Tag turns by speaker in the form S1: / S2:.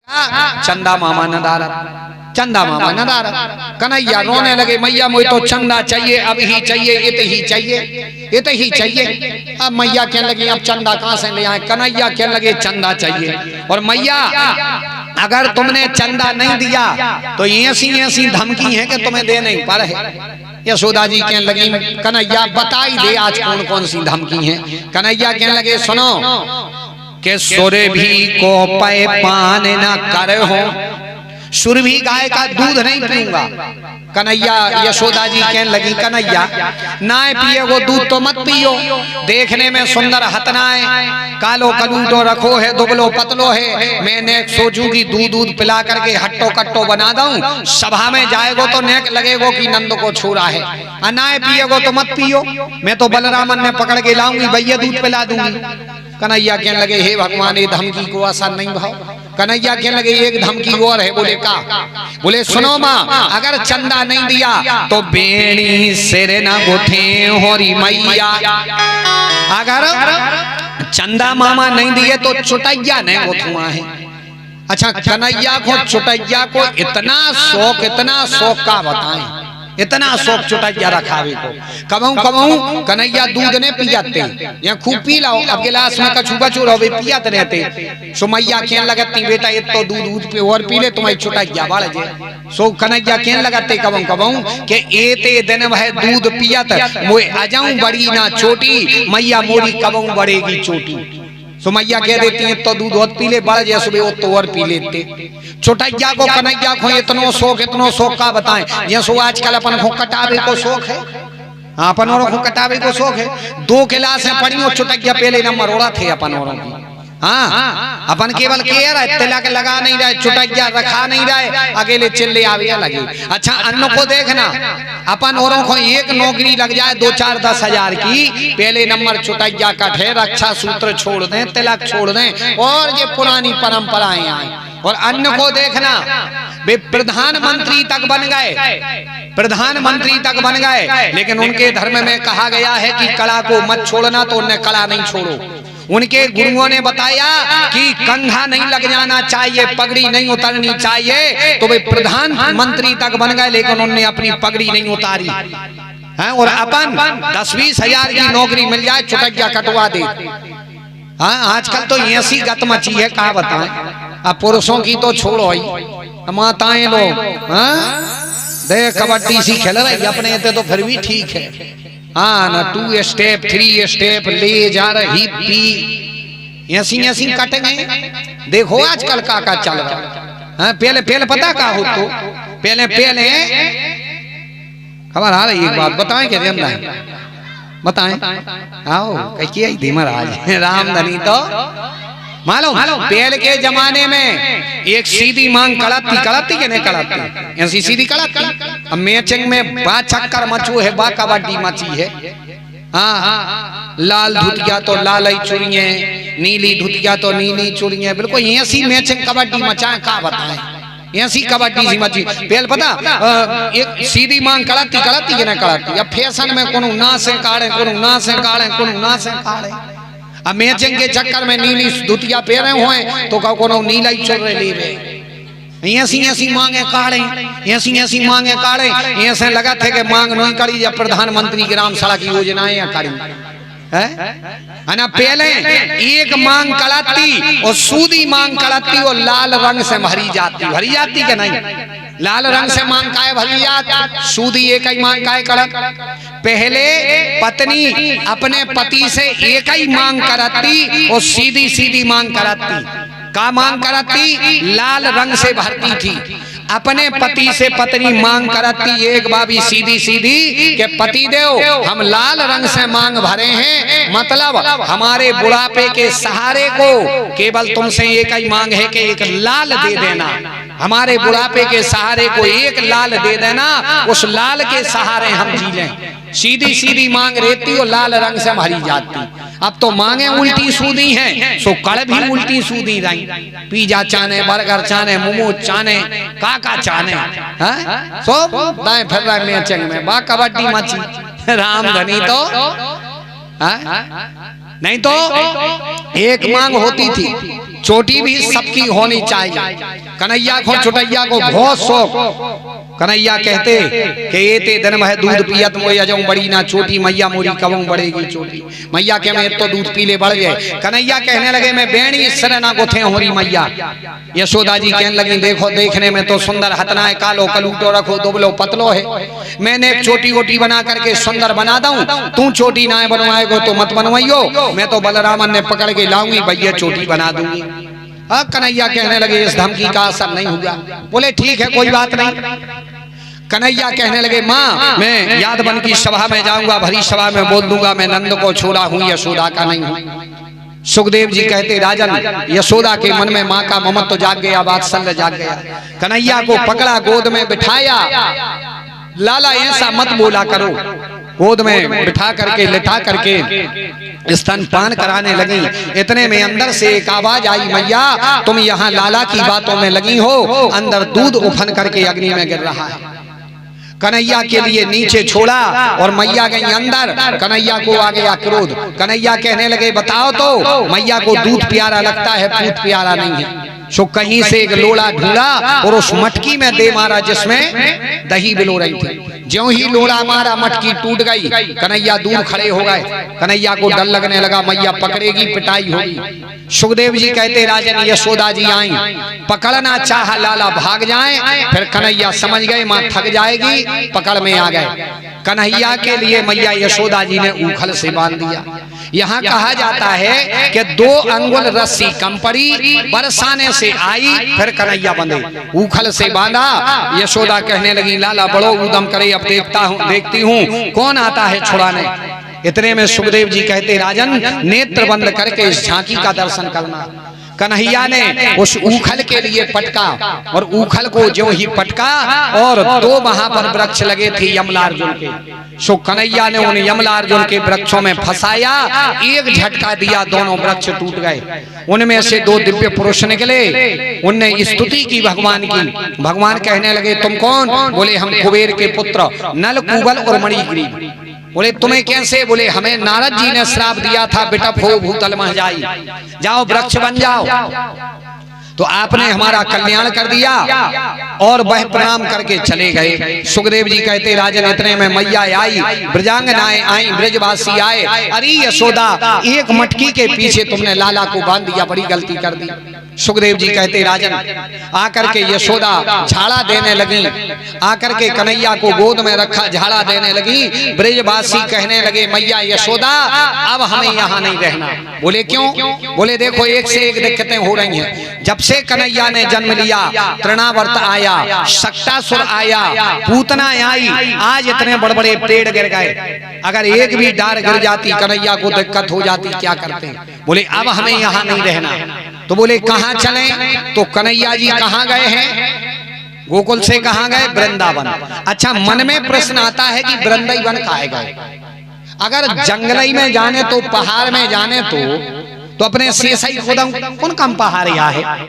S1: चंदा मामा नदारत, चंदा मामा नदारत। कन्हैया रोने लगे, मैया मुझे तो चंदा चाहिए, अब ही चाहिए, इत ही चाहिए, इत ही चाहिए। अब मैया कहने लगी अब चंदा कहाँ से ले आए? कन्हैया कहने लगे चंदा चाहिए। और मैया अगर तुमने चंदा नहीं दिया तो ऐसी ऐसी धमकी है कि तुम्हें दे नहीं पा रहे। यशोदा जी कहने लगी कन्हैया बताई दे आज कौन कौन सी धमकी है। कन्हैया कहने लगे सुनो के सुरभि को पै पान न कर हो, सुरभि गाय का दूध नहीं पीऊंगा। कन्हैया यशोदा जी कहने लगी कन्हैया ना पिए वो दूध तो मत पियो, देखने में सुंदर हतनाए, कालो कलूटो रखो है, दुबलो पतलो है। मैंने सोचूंगी दूध दूध पिला करके हट्टो कट्टो बना दूं, सभा में जाएगो तो नेक लगेगो कि नंद को छोड़ा है। अनाय पिएगो तो मत पियो, मैं तो बलरामन ने पकड़ के लाऊंगी, भैया दूध पिला दूंगी। कन्हैया कहने लगे हे भगवान ये धमकी को आसान नहीं भाव। कन्हैया कहने लगे एक धमकी और है। बोले का? बोले सुनो माँ अगर चंदा नहीं दिया तो बेणी सिर न गुथे होरी मैया। अगर चंदा मामा नहीं दिए तो चुटैया नहीं गुथुआ है। अच्छा कन्हैया को चुटैया को इतना शौक का बताएं, इतना शौक चुटैया रखावे को। कबहू कबहू कन्हैया दूध ने पियाते या खूब पी लाओ, अब गिलास में कछु बचू रहो पियात रहते। सो मैया कहने लगती बेटा ये तो दूध दूध पे और पी ले तुम्हारी चुटैया बढ़ जाए। सो कन्हैया कहने लगते कबहू कबहू के एते दिन वह दूध पियत मोए अजाऊं बड़ी ना छोटी, मैया मोरी कबहू बढ़ेगी चोटी। सो मैया कह देती है तो दूध और पी ले बढ़ जाए, सुबह वो तो और पी लेते। चुटैया को कन्हैया को इतनो शौक का बताएं। जैसो आजकल अपन को कटावे को शौक है, अपन औरों को कटावे को शौक है। 2 गिलास पड़ी और चुटैया पहले नंबर ओरा थे अपन औरों की। हाँ अपन केवल केयर तिलक लगा नहीं रहे, चुटैया रखा नहीं रहे, अकेले चिल्ले आवे लगे। अच्छा अन्न को देखना, अपन औरों को एक नौकरी लग जाए 2-4 10 हजार की, पहले नंबर चुटैया कटे, रक्षा सूत्र छोड़ दें, तिलक छोड़ दें और ये पुरानी परंपराएं आए। और अन्न को देखना वे प्रधानमंत्री तक बन गए, प्रधानमंत्री तक बन गए, लेकिन उनके धर्म में कहा गया है कि कला को मत छोड़ना, तो उन्हें कला नहीं छोड़ो। उनके गुरुओं ने बताया कि कंघा नहीं लग जाना चाहिए, पगड़ी नहीं उतरनी चाहिए, तो वे प्रधानमंत्री तक बन गए, लेकिन उन्होंने अपनी पगड़ी नहीं उतारी है। और अपन 10-20 हजार की नौकरी मिल जाए चुटैया कटवा दे। हाँ आजकल तो ऐसी गत मची है कहा बताएं। अब पुरुषों की तो छोड़ो ही, माताएं लोग देख कबड्डी सी खेल रही अपने तो फिर भी ठीक है। हाँ ना 2 स्टेप 3 स्टेप ले जा रही पी ऐसी कटेंगे। देखो आजकल का चल रहा है। पहले पता का हो तो पहले खबर आ रही, एक बात बताएं क्या जनता है बताएं। आओ कही थी महाराज रामधनी तो मालूम पहले के जमाने में एक सीधी मांग कड़ाती के नहीं कड़ाती, ऐसी सीधी कड़ाती। अब मैचिंग में बा चक्कर मचू है, बा कबड्डी मची है। हाँ लाल धुतिया तो लाल ही चुरिये, नीली धुतिया तो नीली चुरिये, बिल्कुल ऐसी मैचिंग कबड्डी मचाए का बताएं। ऐसी कबड्डी सी मची पहले पता एक सीधी मांग कड़ाती के नहीं कड़ाती। अब फैशन में कोनो ना से काढ़े, कोनो ना से काढ़े, कोनो ना से काढ़े। अब मैचिंग के चक्कर में नीली धुतिया पहने हुए तो कोनो नीला ही चल रहे ले। ऐसी मांगे काढ़े, ऐसी मांगे काढ़े, ऐसे लगा थे कि मांग नहीं करी जब प्रधानमंत्री ग्राम सड़क योजनाएं करी है ना। पहले एक मांग कड़ाती और सूदी मांग कड़ाती और लाल रंग से भरी जाती के नहीं। लाल रंग से मांग काय भरी जात, सूदी एक ही मांग काय कड़त। पहले पत्नी अपने पति से एक ही मांग कराती और सीधी मांग कराती। का मांग कराती? लाल रंग से भरती थी। अपने पति से पत्नी मांग कराती एक बाबी सीधी के पति देव हम लाल रंग से मांग भरे हैं, मतलब हमारे बुढ़ापे के सहारे को केवल तुमसे एक ही मांग है कि एक लाल दे देना। हमारे बुढ़ापे के सहारे को एक लाल दे देना, उस लाल के सहारे हम जी लें। सीधी मांग रहती और लाल रंग से भरी जाती। अब तो मांगे उल्टी सूदी हैं, सो कड़ भी उल्टी सूदी रही। पिज्जा चाने, बर्गर चाने, मोमो चाने, काका चाने, सो दाएं फिर रहा मैचिंग में बा कबड्डी मची। रामधनी तो नहीं तो एक मांग होती थी चोटी भी सबकी होनी चाहिए। कन्हैया को चुटैया को बहुत शौक। कन्हैया कहते कि एते दिन में दूध पियत मोय अजऊ बड़ी ना चोटी, मैया मोरी कबऊ बढ़ेगी चोटी। मैया के में तो दूध पीले बढ़ गए। कन्हैया कहने लगे मैं बेणी सर ना गोथे होरी मैया। यशोदा जी कहने लगी देखो देखने में तो सुंदर हतना है, कालो कलूटो रखो दुबलो पतलो है। मैंने एक छोटी गोटी बना करके सुंदर बना दूं, तू चोटी ना बनवाएगो तो मत बनवाइयो, मैं तो बलरामन ने पकड़ के लाऊंगी भैया चोटी बना दूंगी। कन्हैया कहने लगे इस धमकी का असर नहीं हुआ। बोले ठीक है कोई बात नहीं। कन्हैया कहने लगे माँ मैं यादवन की सभा में जाऊंगा, भरी सभा में बोल दूंगा मैं नंद को छोड़ा हूँ, यशोदा का नहीं हूँ। सुखदेव जी कहते राजन यशोदा के मन में माँ का ममत्व तो जाग गया, वात्सल्य जाग गया। कन्हैया को पकड़ा, गोद में बिठाया। लाला ऐसा मत बोला करो। गोद में बिठा करके लिटा करके स्तनपान कराने लगी। इतने में अंदर से एक आवाज आई मैया तुम यहाँ लाला की बातों में लगी हो, अंदर दूध उफन करके अग्नि में गिर रहा है। कन्हैया के लिए नीचे छोड़ा और मैया गई अंदर। कन्हैया को आ गया क्रोध। कन्हैया कहने लगे बताओ तो मैया को दूध प्यारा लगता है, पूत प्यारा नहीं है। सो कहीं से एक लोड़ा ढूंढा और उस मटकी में दे मारा जिसमें दही बिलो रही थी। ज्यों ही लोड़ा मारा मटकी टूट गई। कन्हैया दूर खड़े हो गए। कन्हैया को डर लगने लगा मैया पकड़ेगी पिटाई होगी। सुखदेव जी कहते राजन यशोदा जी आई, पकड़ना चाहा लाला भाग जाए। फिर कन्हैया समझ गए माँ थक जाएगी, पकड़ में आ गए। कन्हैया के लिए मैया यशोदा जी ने ऊखल से बांध दिया। यहाँ कहा जाता है कि 2 अंगुल रस्सी कम पड़ी, बरसाने से आई, फिर कन्हैया बंधे, ऊखल से बांधा। यशोदा कहने लगी लाला बड़ो उदम करे, अब देखती हूँ कौन आता है छुड़ाने। इतने में सुखदेव जी कहते राजन नेत्र बंद करके इस झांकी का दर्शन करना। कन्हैया ने उस ऊखल के लिए पटका और ऊखल को जो ही पटका और 2 वहां पर वृक्ष लगे थे यमलार्जुन के। सो कन्हैया ने उन यमलार्जुन के वृक्षों में फंसाया, एक झटका दिया, दोनों वृक्ष टूट गए। उनमें से 2 दिव्य पुरुष निकले। उनने स्तुति की भगवान की। भगवान कहने लगे तुम कौन? बोले हम कुबेर के पुत्र नल कुबल और मणिग्रीव। बोले तुम्हें कैसे? बोले हमें नारद जी ने श्राप दिया था बिटप हो भूतल मह जाई, जाओ वृक्ष बन जाओ। तो आपने हमारा कल्याण कर दिया और वह प्रणाम करके चले गए। सुखदेव जी कहते राजन इतने में मैया आई, ब्रजांगनाएं आई, ब्रजवासी आए। अरे यशोदा एक मटकी के पीछे तुमने लाला को बांध दिया, बड़ी गलती कर दी। सुखदेव जी कहते राजन आकर के यशोदा झाड़ा देने लगी, आकर के कन्हैया को गोद में रखा, झाड़ा देने लगी। ब्रजवासी कहने लगे मैया यशोदा अब हमें यहाँ नहीं रहना। बोले क्यों? बोले देखो एक से एक दिक्कतें हो रही हैं। जब से कन्हैया ने जन्म लिया, तृणावर्त आया, शक्टासुर आया, पूतना आई, आज इतने बड़े बड़े पेड़ गिर गए। अगर एक भी डार गिर जाती कन्हैया को दिक्कत हो जाती, क्या करते? बोले अब हमें यहाँ नहीं रहना। तो बोले कहाँ चलें? तो कन्हैया जी कहाँ गए हैं? गोकुल से कहाँ गए? वृंदावन। अच्छा मन में प्रश्न आता है कि वृंदावन कहाँ गए? अगर जंगलई में जाने तो, पहाड़ में जाने तो अपने शेषई खुदा कौन कम पहाड़ यहाँ है।